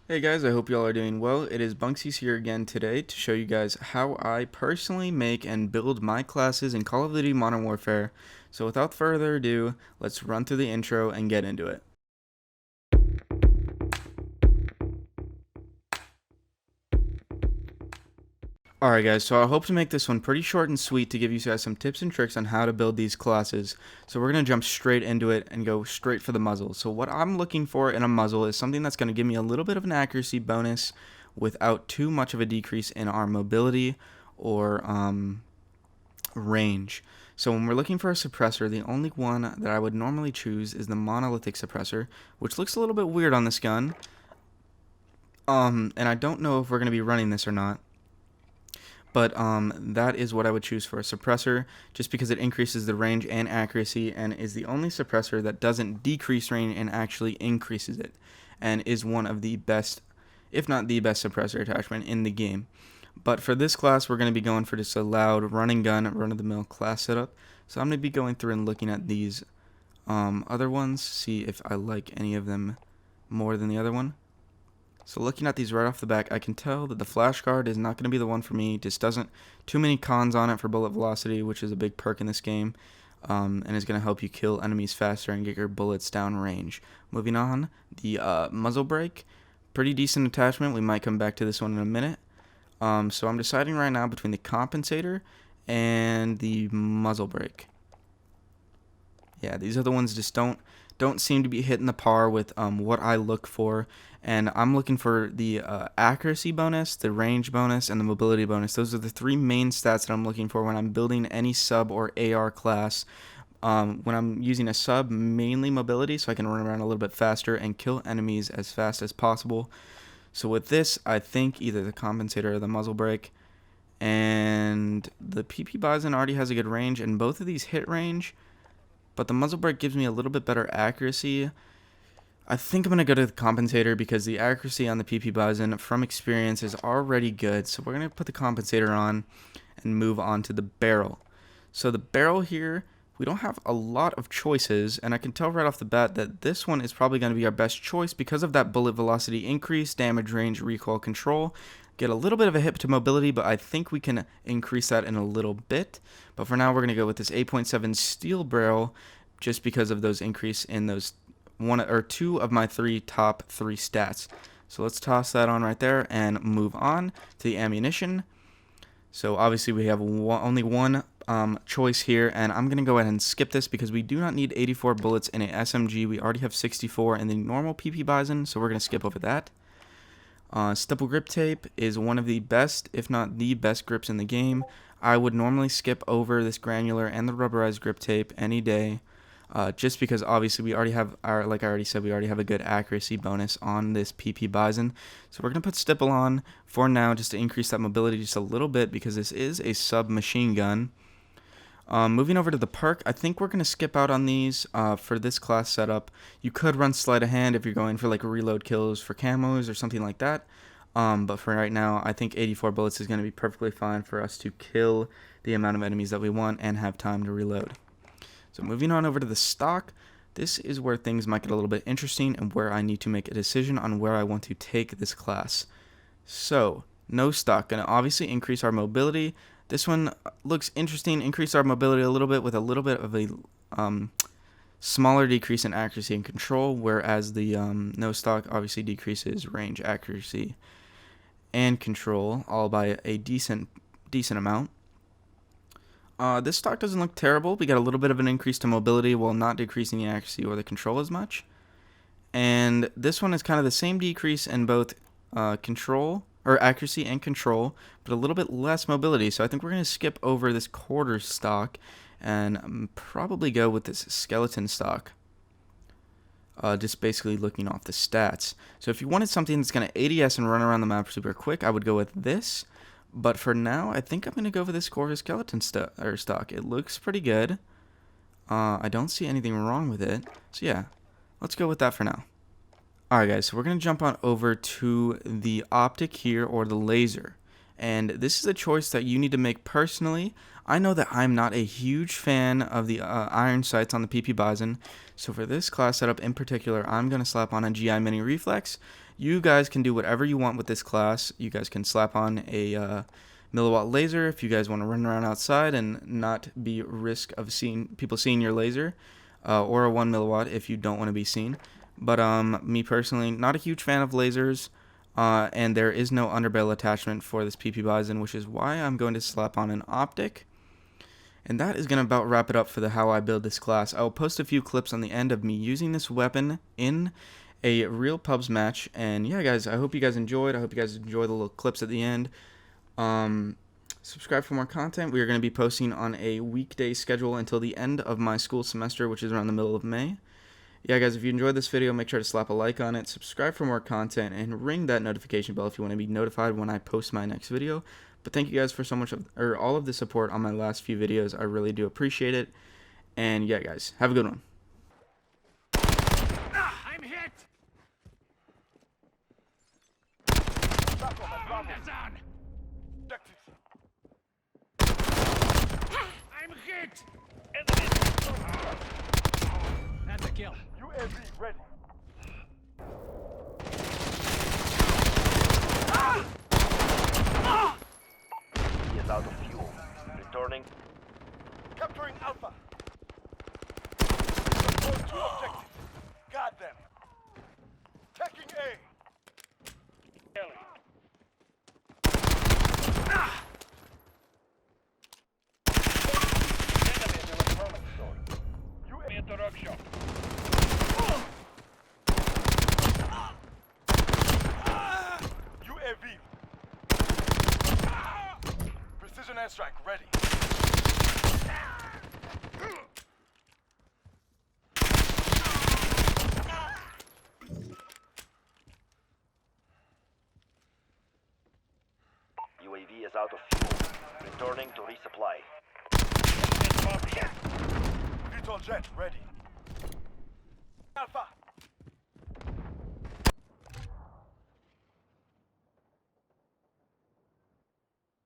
Hey guys, I hope y'all are doing well. It is Bunksy's here again today to show you guys how I personally make and build my classes in Call of Duty Modern Warfare. So without further ado, let's run through the intro and get into it. Alright guys, so I hope to make this one pretty short and sweet to give you guys some tips and tricks on how to build these classes. So we're going to jump straight into it and go straight for the muzzle. So what I'm looking for in a muzzle is something that's going to give me a little bit of an accuracy bonus without too much of a decrease in our mobility or range. So when we're looking for a suppressor, the only one that I would normally choose is the monolithic suppressor, which looks a little bit weird on this gun. And I don't know if we're going to be running this or not. But that is what I would choose for a suppressor, just because it increases the range and accuracy and is the only suppressor that doesn't decrease range and actually increases it, and is one of the best, if not the best suppressor attachment in the game. But for this class, we're going to be going for just a loud running gun, run-of-the-mill class setup. So I'm going to be going through and looking at these other ones, see if I like any of them more than the other one. So looking at these right off the back, I can tell that the flash guard is not going to be the one for me. Just doesn't too many cons on it for bullet velocity, which is a big perk in this game, and is going to help you kill enemies faster and get your bullets down range. Moving on, the muzzle brake, pretty decent attachment. We might come back to this one in a minute. So I'm deciding right now between the compensator and the muzzle brake. Yeah, these are the ones just don't seem to be hitting the par with what I look for, and I'm looking for the accuracy bonus, the range bonus, and the mobility bonus. Those are the three main stats that I'm looking for when I'm building any sub or AR class. When I'm using a sub, mainly mobility, so I can run around a little bit faster and kill enemies as fast as possible. So with this, I think either the compensator or the muzzle brake. And the PP Bizon already has a good range, and both of these hit range, but the muzzle brake gives me a little bit better accuracy. I think I'm going to go to the compensator because the accuracy on the PP Bizon from experience is already good. So we're going to put the compensator on and move on to the barrel. So the barrel here, we don't have a lot of choices, and I can tell right off the bat that this one is probably going to be our best choice because of that bullet velocity increase, damage range, recoil control. Get a little bit of a hit to mobility, but I think we can increase that in a little bit. But for now, we're going to go with this 8.7 steel barrel just because of those increase in those one or two of my top three stats. So let's toss that on right there and move on to the ammunition. So obviously we have only one choice here, and I'm going to go ahead and skip this because we do not need 84 bullets in a SMG. We already have 64 in the normal PP Bizon, so we're going to skip over that. Stipple grip tape is one of the best, if not the best grips in the game. I would normally skip over this granular and the rubberized grip tape any day, just because obviously we already have like I already said, we already have a good accuracy bonus on this PP Bizon. So we're going to put stipple on for now just to increase that mobility just a little bit because this is a submachine gun. Moving over to the perk, I think we're going to skip out on these for this class setup. You could run sleight of hand if you're going for like reload kills for camos or something like that. But for right now, I think 84 bullets is going to be perfectly fine for us to kill the amount of enemies that we want and have time to reload. So moving on over to the stock, this is where things might get a little bit interesting and where I need to make a decision on where I want to take this class. So, no stock, going to obviously increase our mobility. This one looks interesting, increase our mobility a little bit with a little bit of a smaller decrease in accuracy and control, whereas the no stock obviously decreases range, accuracy, and control, all by a decent amount. This stock doesn't look terrible. We got a little bit of an increase to mobility while not decreasing the accuracy or the control as much. And this one is kind of the same decrease in both control or accuracy and control, but a little bit less mobility. So I think we're going to skip over this quarter stock and probably go with this skeleton stock. Just basically looking off the stats. So if you wanted something that's going to ADS and run around the map super quick, I would go with this. But for now, I think I'm going to go for this quarter skeleton stock. It looks pretty good. I don't see anything wrong with it. So yeah, let's go with that for now. Alright guys, so we're going to jump on over to the optic here, or the laser. and this is a choice that you need to make personally. I know that I'm not a huge fan of the iron sights on the PP Bizon, so for this class setup in particular, I'm going to slap on a GI Mini Reflex. You guys can do whatever you want with this class. You guys can slap on a milliwatt laser if you guys want to run around outside and not be risk of people seeing your laser, or a 1 milliwatt if you don't want to be seen. But me personally, not a huge fan of lasers. And there is no underbarrel attachment for this PP Bizon, which is why I'm going to slap on an optic. And that is going to about wrap it up for the how I build this class. I will post a few clips on the end of me using this weapon in a real pubs match. And yeah, guys, I hope you guys enjoyed. I hope you guys enjoy the little clips at the end. Subscribe for more content. We are going to be posting on a weekday schedule until the end of my school semester, which is around the middle of May. Yeah, guys, if you enjoyed this video, make sure to slap a like on it, subscribe for more content, and ring that notification bell if you want to be notified when I post my next video. But thank you guys for so much all of the support on my last few videos. I really do appreciate it. And yeah, guys, have a good one. I'm hit. I'm hit. That's a kill. UAV ready. He is out of fuel. Returning. Capturing Alpha. Control 2 objectives. Got them. Taking A. Enemy electronics store. UAV interruption. UAV. Precision airstrike ready. UAV is out of fuel. Returning to resupply. VTOL jet ready. Alpha.